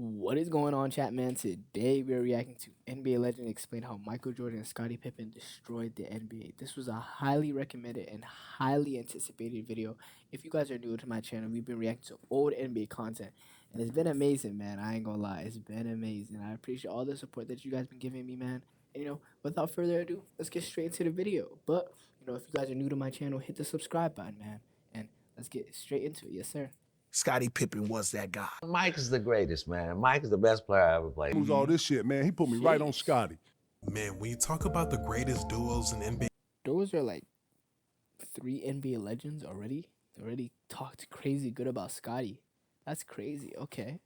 What is going on, chat man? Today we are reacting to NBA Legend explain how Michael Jordan and Scottie Pippen destroyed the NBA. This was a highly recommended and highly anticipated video. If you guys are new to my channel, we've been reacting to old NBA content, and it's been amazing, man. I ain't gonna lie, it's been amazing. I appreciate all the support that you guys been giving me, man. And without further ado, let's get straight into the video. But if you guys are new to my channel, hit the subscribe button, man, and let's get straight into it. Yes, sir. Scottie Pippen was that guy. Mike is the greatest, man. Mike is the best player I ever played. Who's all this shit, man? He put me right on Jeez. Scotty. Man, when you talk about the greatest duos in NBA Those are like 3 NBA legends already. They already talked crazy good about Scotty. That's crazy. Okay.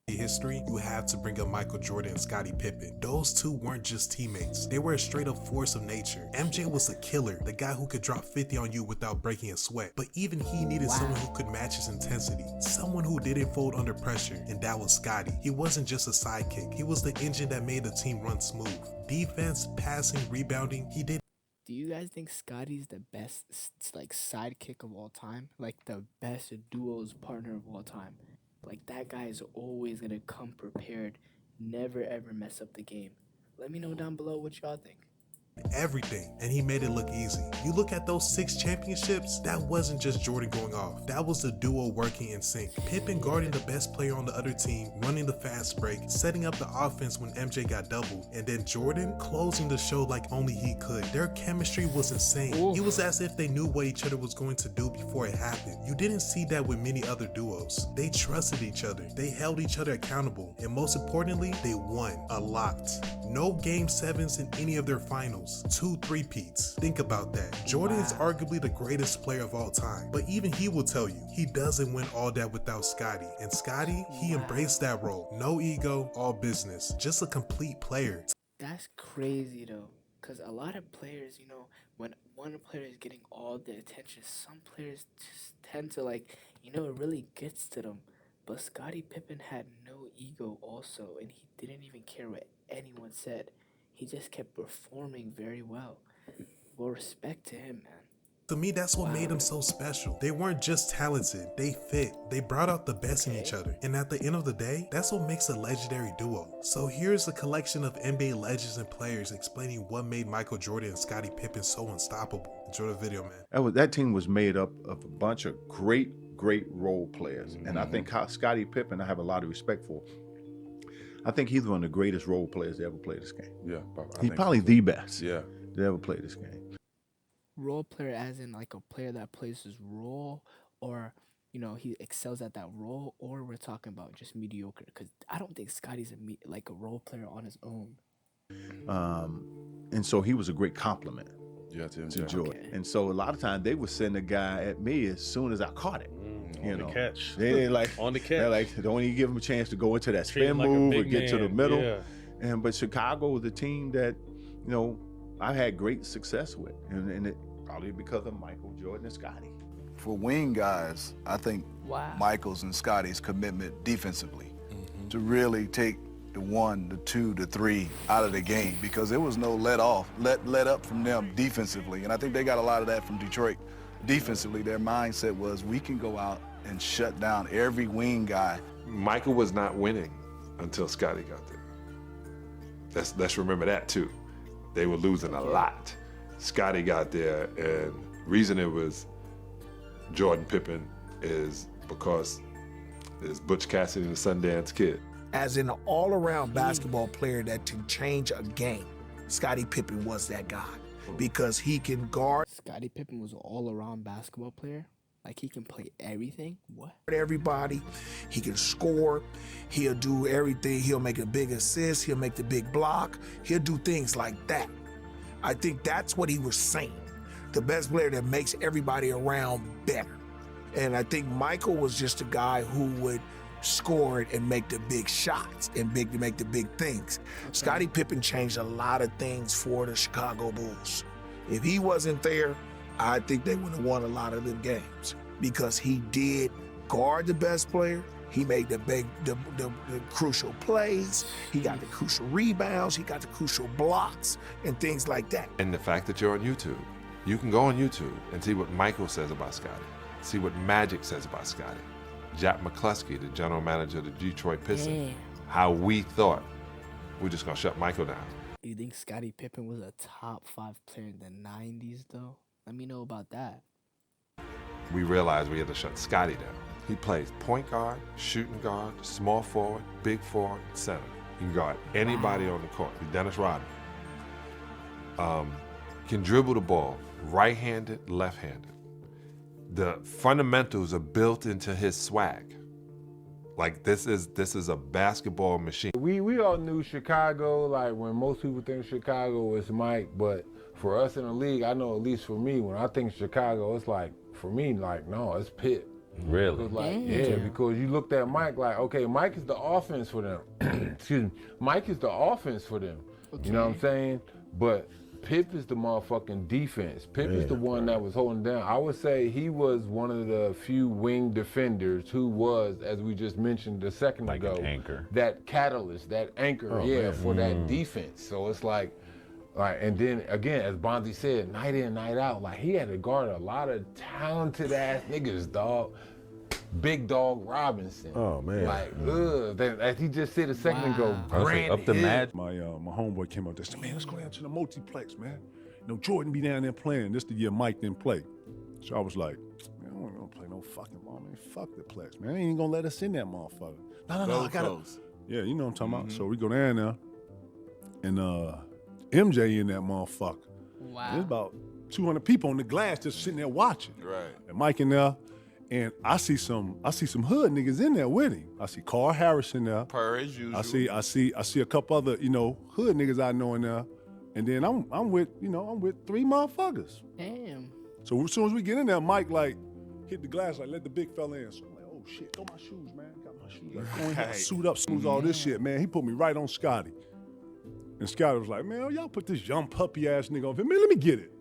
history, you have to bring up Michael Jordan and Scottie Pippen. Those two weren't just teammates. They were a straight up force of nature. MJ was a killer, the guy who could drop 50 on you without breaking a sweat. But even he needed someone who could match his intensity. Someone who didn't fold under pressure, and that was Scotty. He wasn't just a sidekick. He was the engine that made the team run smooth. Defense, passing, rebounding, he did. Do you guys think Scotty's the best like sidekick of all time? Like the best duos partner of all time? Like that guy is always gonna come prepared, never ever mess up the game. Let me know down below what y'all think. Everything, and he made it look easy. You look at those 6 championships, that wasn't just Jordan going off. That was the duo working in sync. Pippen guarding the best player on the other team, running the fast break, setting up the offense when MJ got doubled, and then Jordan closing the show like only he could. Their chemistry was insane. It was as if they knew what each other was going to do before it happened. You didn't see that with many other duos. They trusted each other, they held each other accountable, and most importantly, they won a lot. No game 7s in any of their finals. 2 3-peats. Think about that. Jordan is arguably the greatest player of all time, but even he will tell you he doesn't win all that without Scotty. And Scotty, he embraced that role. No ego, all business. Just a complete player. That's crazy though, because a lot of players, when one player is getting all the attention, some players just tend to it really gets to them. But Scottie Pippen had no ego also, and he didn't even care what anyone said. He just kept performing very well. Well, respect to him, man. To me, that's what made them so special. They weren't just talented, they fit. They brought out the best in each other. And at the end of the day, that's what makes a legendary duo. So here's a collection of NBA legends and players explaining what made Michael Jordan and Scottie Pippen so unstoppable. Enjoy the video, man. That team was made up of a bunch of great role players. And I think Scottie Pippen, I have a lot of respect for. I think he's one of the greatest role players to ever play this game. Yeah, he's probably the best. Yeah, to ever play this game. Role player as in like a player that plays his role, or he excels at that role, or we're talking about just mediocre? Because I don't think Scotty's a role player on his own. And so he was a great compliment to Jordan. Okay. And so a lot of times they would send a guy at me as soon as I caught it. on the catch. They on the catch. They're like, don't even give him a chance to go into that Treat spin him like a move or big get to the man. middle. Yeah. But Chicago was a team that, I had great success with, and it probably because of Michael Jordan and Scotty. For wing guys, I think Wow. Michael's and Scotty's commitment defensively to really take the 1, the 2, the 3 out of the game, because there was no let up from them defensively. And I think they got a lot of that from Detroit. Defensively, their mindset was, we can go out and shut down every wing guy. Michael was not winning until Scotty got there. Let's remember that too. They were losing a lot. Scotty got there, and reason it was Jordan Pippen is because there's Butch Cassidy and the Sundance Kid. As an all-around basketball player that can change a game, Scottie Pippen was that guy, because he can guard Scottie Pippen was an all-around basketball player. Like he can play everything. What? everybody. He can score. He'll do everything. He'll make a big assist. He'll make the big block. He'll do things like that. I think that's what he was saying. The best player that makes everybody around better. And I think Michael was just a guy who would score it and make the big shots and make the big things. Scottie Pippen changed a lot of things for the Chicago Bulls. If he wasn't there, I think they would have won a lot of them games, because he did guard the best player. He made the crucial plays. He got the crucial rebounds. He got the crucial blocks and things like that. And the fact that you're on YouTube, you can go on YouTube and see what Michael says about Scotty, see what Magic says about Scotty. Jack McCluskey, the general manager of the Detroit Pistons, how we thought we're just gonna shut Michael down. You think Scottie Pippen was a top 5 player in the 90s, though? Let me know about that. We realized we had to shut Scotty down. He plays point guard, shooting guard, small forward, big forward, center. He can guard anybody on the court. He's Dennis Rodman. Can dribble the ball, right-handed, left-handed. The fundamentals are built into his swag. Like this is a basketball machine. We all knew Chicago, like when most people think Chicago is Mike, but for us in the league, I know at least for me, when I think Chicago, it's like, for me, like, no, it's Pitt. Really? Like, yeah, because you looked at Mike like, okay, Mike is the offense for them. Excuse me. Mike is the offense for them. Okay. You know what I'm saying? But Pip is the motherfucking defense. Pip is the one that was holding down. I would say he was one of the few wing defenders who was, as we just mentioned a second ago, an anchor. That catalyst, that anchor, for that defense. So it's like, and then again, as Bonzi said, night in, night out, like he had to guard a lot of talented ass niggas, dog. Big Dog Robinson. Oh man. Like, as he just said a second ago, Grant up the Hill. match. My homeboy came out there and said, man, let's go down to the multiplex, man. You know, Jordan be down there playing. This the year Mike didn't play. So I was like, man, I don't want to play no fucking ball, man. Fuck the plex, man. They ain't gonna let us in that motherfucker. No, I gotta. Yeah, you know what I'm talking about. So we go down there, and MJ in that motherfucker. Wow. There's about 200 people on the glass just sitting there watching. Right. And Mike in there. And I see some hood niggas in there with him. I see Carl Harris in there. Per as usual. I see a couple other, hood niggas I know in there. And then I'm with 3 motherfuckers. Damn. So as soon as we get in there, Mike like hit the glass, like let the big fella in. So I'm like, oh shit, throw my shoes, man. Got my shoes. Like, go ahead, suit up, smooth all this shit, man. He put me right on Scotty. And Scotty was like, man, y'all put this young puppy ass nigga on him. Man, let me get it.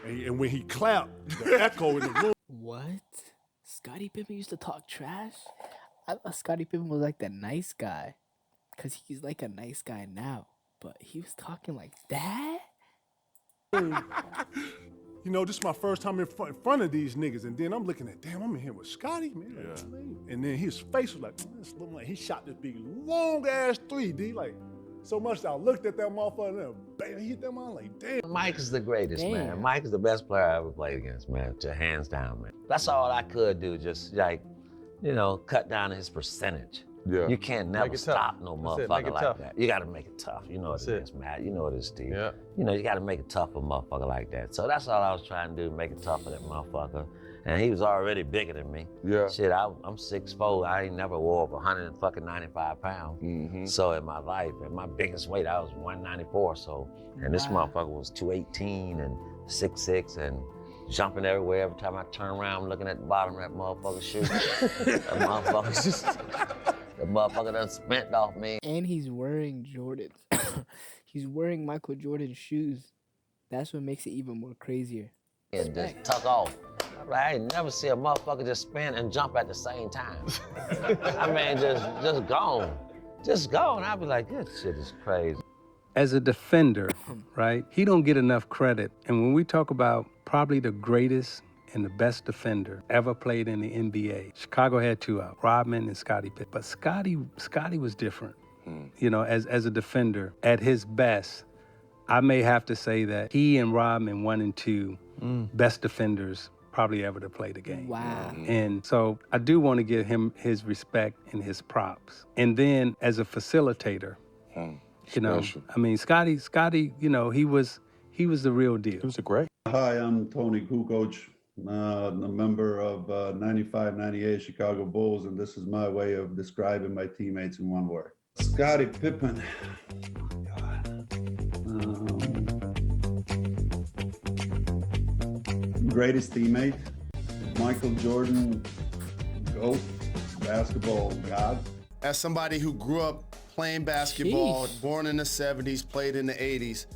And when he clapped, the echo in the room. What? Scottie Pippen used to talk trash? I thought Scottie Pippen was like the nice guy. Because he's like a nice guy now. But he was talking like that? This is my first time in front of these niggas. And then I'm looking at, damn, I'm in here with Scotty, man. Yeah. And then his face was like, this look like he shot this big long ass 3, D. Like, so much that I looked at that motherfucker and bam, he hit that motherfucker like, damn. Mike is the greatest, Damn. man. Mike is the best player I ever played against, man. Hands down, man. That's all I could do, just like, cut down his percentage. Yeah. You can't never stop no motherfucker like that. You gotta make it tough. You know what it is, Matt. You know what it is, Steve. Yeah. You gotta make it tough for a motherfucker like that. So that's all I was trying to do, make it tough for that motherfucker. And he was already bigger than me. Yeah. Shit, I'm 6'4". I ain't never wore up 195 pounds. Mm-hmm. So in my life, at my biggest weight, I was 194. So, and this motherfucker was 218 and 6'6" and jumping everywhere. Every time I turn around, I'm looking at the bottom of that motherfucker's shoe. The motherfucker done spent off me. And he's wearing Jordans. He's wearing Michael Jordan shoes. That's what makes it even more crazier. And just tuck off. I ain't never see a motherfucker just spin and jump at the same time. I mean, just gone. Just gone. I'd be like, this shit is crazy. As a defender, right, he don't get enough credit. And when we talk about probably the greatest and the best defender ever played in the NBA, Chicago had 2 out, Rodman and Scottie Pippen. But Scotty was different. As a defender, at his best, I may have to say that he and Rodman 1 and 2 best defenders probably ever to play the game. Wow. And so I do want to give him his respect and his props. And then as a facilitator, Scotty, he was the real deal. It was a great. Hi, I'm Tony Kukoc, a member of 95-98 Chicago Bulls, and this is my way of describing my teammates in one word. Scottie Pippen. Greatest teammate. Michael Jordan, GOAT, basketball god. As somebody who grew up playing basketball, born in the 70s, played in the 80s,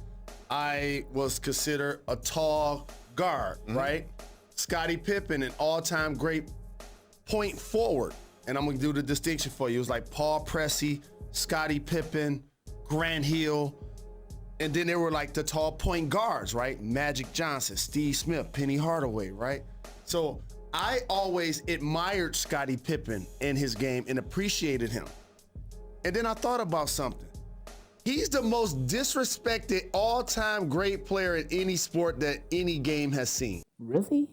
I was considered a tall guard, right? Scottie Pippen, an all-time great point forward. And I'm gonna do the distinction for you. It was like Paul Pressey, Scottie Pippen, Grant Hill, and then there were like the tall point guards, right? Magic Johnson, Steve Smith, Penny Hardaway, right? So I always admired Scottie Pippen in his game and appreciated him. And then I thought about something. He's the most disrespected all-time great player in any sport that any game has seen. Really?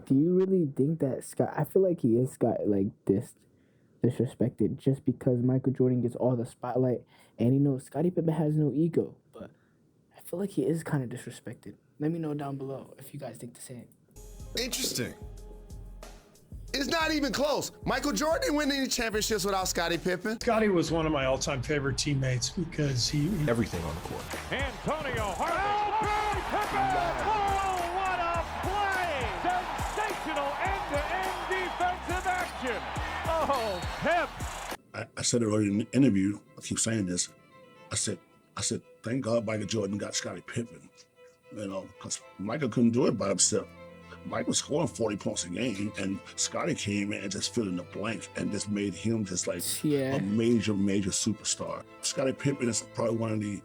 Do you really think that Scott? I feel like he is disrespected just because Michael Jordan gets all the spotlight, and Scottie Pippen has no ego. But I feel like he is kind of disrespected. Let me know down below if you guys think the same. Interesting. It's not even close. Michael Jordan didn't win any championships without Scottie Pippen. Scottie was one of my all-time favorite teammates because he Everything on the court. Antonio Harvey. Pippen! Oh, what a play! Sensational end-to-end defensive action. Oh, Pip. I said it earlier in the interview, I keep saying this. I said, thank God Michael Jordan got Scottie Pippen. Because Michael couldn't do it by himself. Mike was scoring 40 points a game, and Scottie came in and just filled in the blank and just made him just like a major, major superstar. Scottie Pippen is probably one of the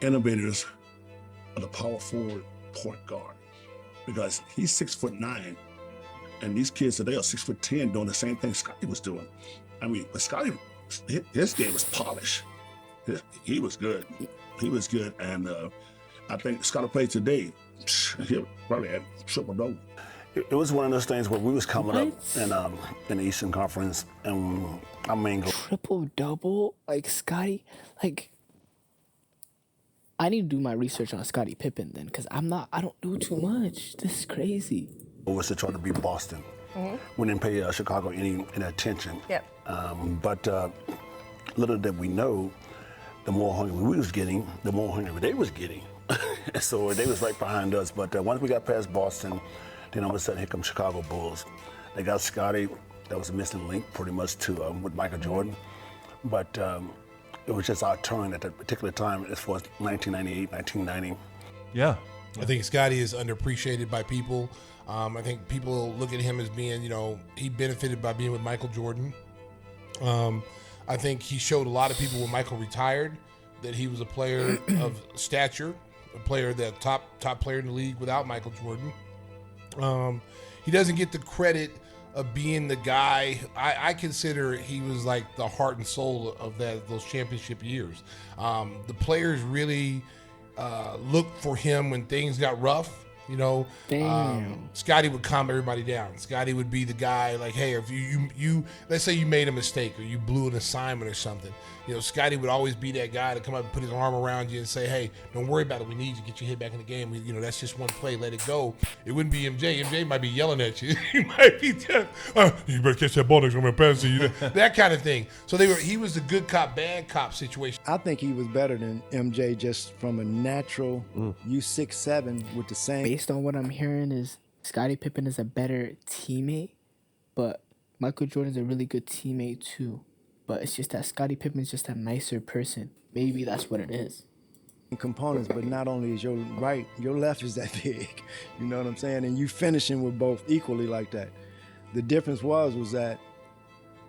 innovators of the power forward point guard because he's 6'9", and these kids today are 6'10", doing the same thing Scottie was doing. I mean, but Scottie, his game was polished. He was good. He was good, and I think Scottie played today. He probably had triple-double. It was one of those things where we was coming up in the Eastern Conference, and I mean, triple-double like Scottie, like. I need to do my research on Scottie Pippen then, because I don't know too much. This is crazy. It was to try to beat Boston. We didn't pay Chicago any attention. Yep. But little did we know, the more hungry we was getting, the more hungry they was getting. So they was right behind us. But once we got past Boston, then all of a sudden, here comes Chicago Bulls. They got Scottie. That was a missing link pretty much to with Michael Jordan. But it was just our turn at that particular time as far as 1998, 1990. Yeah. I think Scottie is underappreciated by people. I think people look at him as being, he benefited by being with Michael Jordan. I think he showed a lot of people when Michael retired that he was a player of stature, a player that top player in the league without Michael Jordan. He doesn't get the credit of being the guy. I consider he was like the heart and soul of those championship years. The players really looked for him when things got rough. Scottie would calm everybody down. Scottie would be the guy like, hey, if you let's say you made a mistake or you blew an assignment or something, Scottie would always be that guy to come up and put his arm around you and say, hey, don't worry about it. We need you to get your head back in the game. That's just one play. Let it go. It wouldn't be MJ. MJ might be yelling at you. He might be you better catch that ball next time I'm passing you. That kind of thing. So he was a good cop, bad cop situation. I think he was better than MJ just from a natural, you 6'7" with the same. Based on what I'm hearing is Scottie Pippen is a better teammate, but Michael Jordan's a really good teammate too. But it's just that Scottie Pippen's just a nicer person. Maybe that's what it is. Components, but not only is your right, your left is that big. You know what I'm saying? And you finishing with both equally like that. The difference was that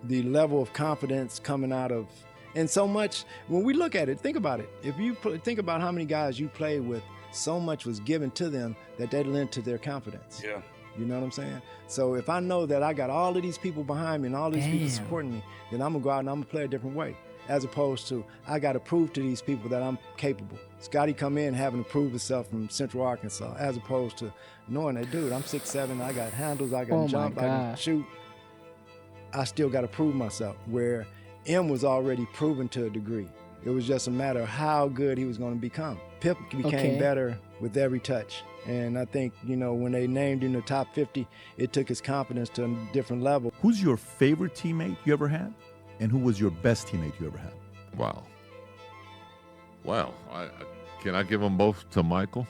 the level of confidence coming out of, and so much, when we look at it, think about it. If you think about how many guys you played with, so much was given to them that lent to their confidence. Yeah. You know what I'm saying? So if I know that I got all of these people behind me and all these people supporting me, then I'm gonna go out and I'm gonna play a different way. As opposed to, I gotta prove to these people that I'm capable. Scottie come in having to prove himself from Central Arkansas, as opposed to knowing that, dude, I'm 6'7", I got handles, I can jump, I can shoot. I still gotta prove myself, where M was already proven to a degree. It was just a matter of how good he was gonna become. Pip became better with every touch. And I think, when they named him the top 50, it took his confidence to a different level. Who's your favorite teammate you ever had? And who was your best teammate you ever had? Wow. Well, can I give them both to Michael?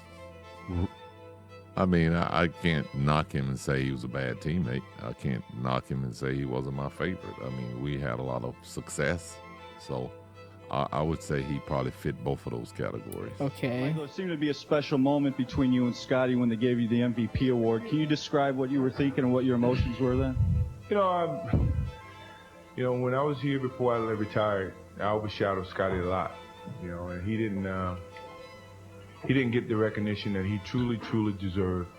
I mean, I can't knock him and say he was a bad teammate. I can't knock him and say he wasn't my favorite. I mean, we had a lot of success. So I would say he probably fit both of those categories. Okay. Michael, it seemed to be a special moment between you and Scottie when they gave you the MVP award. Can you describe what you were thinking and what your emotions were then? When I was here before I retired, I overshadowed Scottie a lot. And he didn't get the recognition that he truly deserved.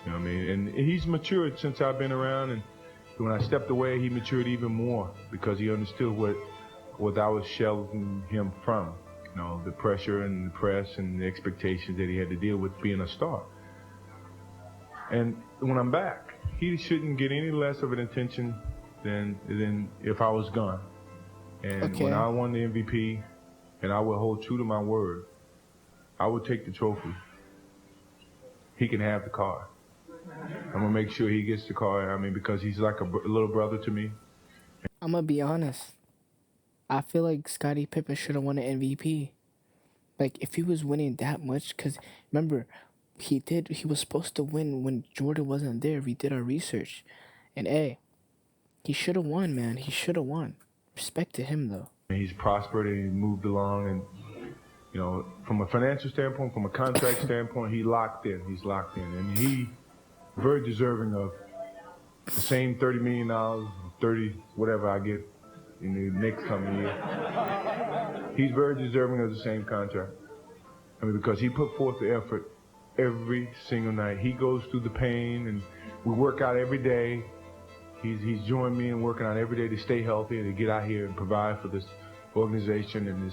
You know what I mean? And he's matured since I've been around. And when I stepped away, he matured even more because he understood what what I was sheltering him from. You know, the pressure and the press and the expectations that he had to deal with being a star. And when I'm back, he shouldn't get any less of an attention than if I was gone. And when I won the MVP, and I would hold true to my word, I would take the trophy. He can have the car. I'm gonna make sure he gets the car. I mean, because he's like a little brother to me. I'm gonna be honest. I feel like Scottie Pippen should have won an MVP. Like, if he was winning that much, because remember, he was supposed to win when Jordan wasn't there. We did our research. And hey, he should have won, man. He should have won. Respect to him, though. He's prospered and he moved along, and you know, from a financial standpoint, from a contract standpoint, he's locked in, and he very deserving of the same $30 million, 30 whatever I get in the next coming year. He's very deserving of the same contract. I mean, because he put forth the effort every single night. He goes through the pain, and we work out every day. He's joined me in working out every day to stay healthy and to get out here and provide for this organization and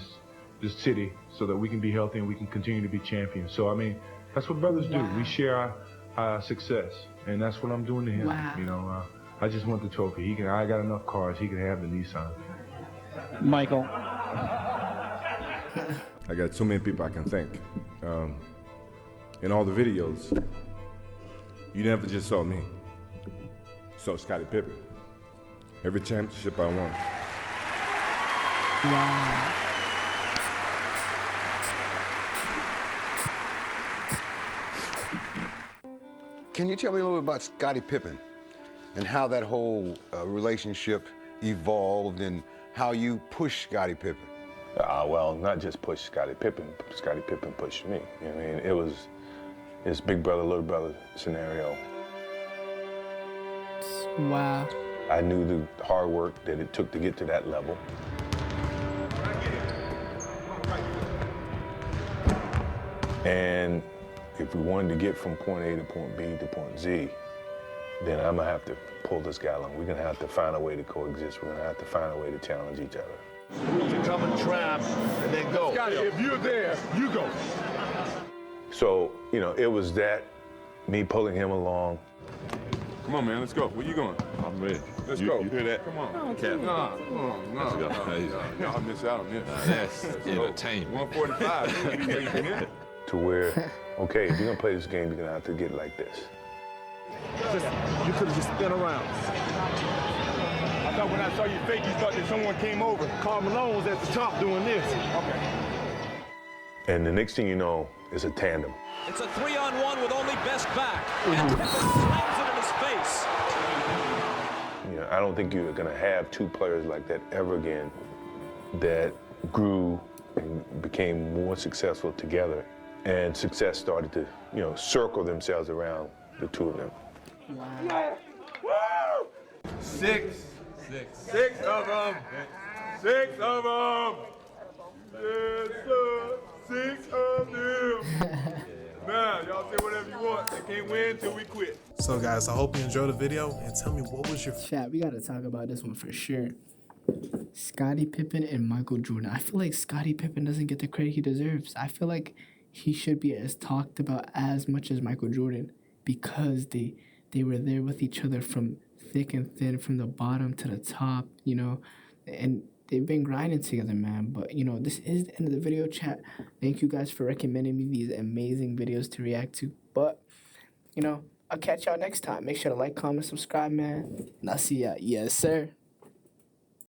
this city so that we can be healthy and we can continue to be champions. So, I mean, that's what brothers do. We share our success, and that's what I'm doing to him. Wow. You know, I just want the trophy. I got enough cars. He can have the Nissan. Michael. I got so many people I can thank. In all the videos, you never just saw me. You saw Scottie Pippen. Every championship I won. Wow. Can you tell me a little bit about Scottie Pippen and how that whole relationship evolved and how you pushed Scottie Pippen? Well, not just push Scottie Pippen. Scottie Pippen pushed me. You know what I mean? It was this big brother, little brother scenario. Wow. I knew the hard work that it took to get to that level. And if we wanted to get from point A to point B to point Z, then I'm gonna have to pull this guy along. We're gonna have to find a way to coexist. We're gonna have to find a way to challenge each other. To come and trap and then go. Scotty, if you're there, you go. So, you know, it was that, me pulling him along. Come on, man, let's go. Where you going? I'm ready. Let's You go. hear that? Come on. Oh, Captain. No. Let's go. Y'all miss out on this. That's Let's go. entertainment. 145. To where, okay, if you're gonna play this game, you're gonna have to get like this. You could have just spin around. I thought when I saw you fake, you thought that someone came over. Karl Malone was at the top doing this. Okay. And the next thing you know, it's a tandem. It's a 3-on-1 with only Best back. And Pippen slams it in his face. You know, I don't think you're gonna have two players like that ever again that grew and became more successful together. And success started to, you know, circle themselves around the two of them. Yeah. Woo! Six of them. 6 of them. Yes, sir. 6 of them. Now, y'all say whatever you want. They can't win till we quit. So guys, I hope you enjoyed the video and tell me what was your Chat, we gotta talk about this one for sure. Scottie Pippen and Michael Jordan. I feel like Scottie Pippen doesn't get the credit he deserves. I feel like he should be as talked about as much as Michael Jordan because they were there with each other from thick and thin, from the bottom to the top, you know, and they've been grinding together, man. But, you know, this is the end of the video, chat. Thank you guys for recommending me these amazing videos to react to. But, you know, I'll catch y'all next time. Make sure to like, comment, subscribe, man. And I'll see ya. Yes, sir.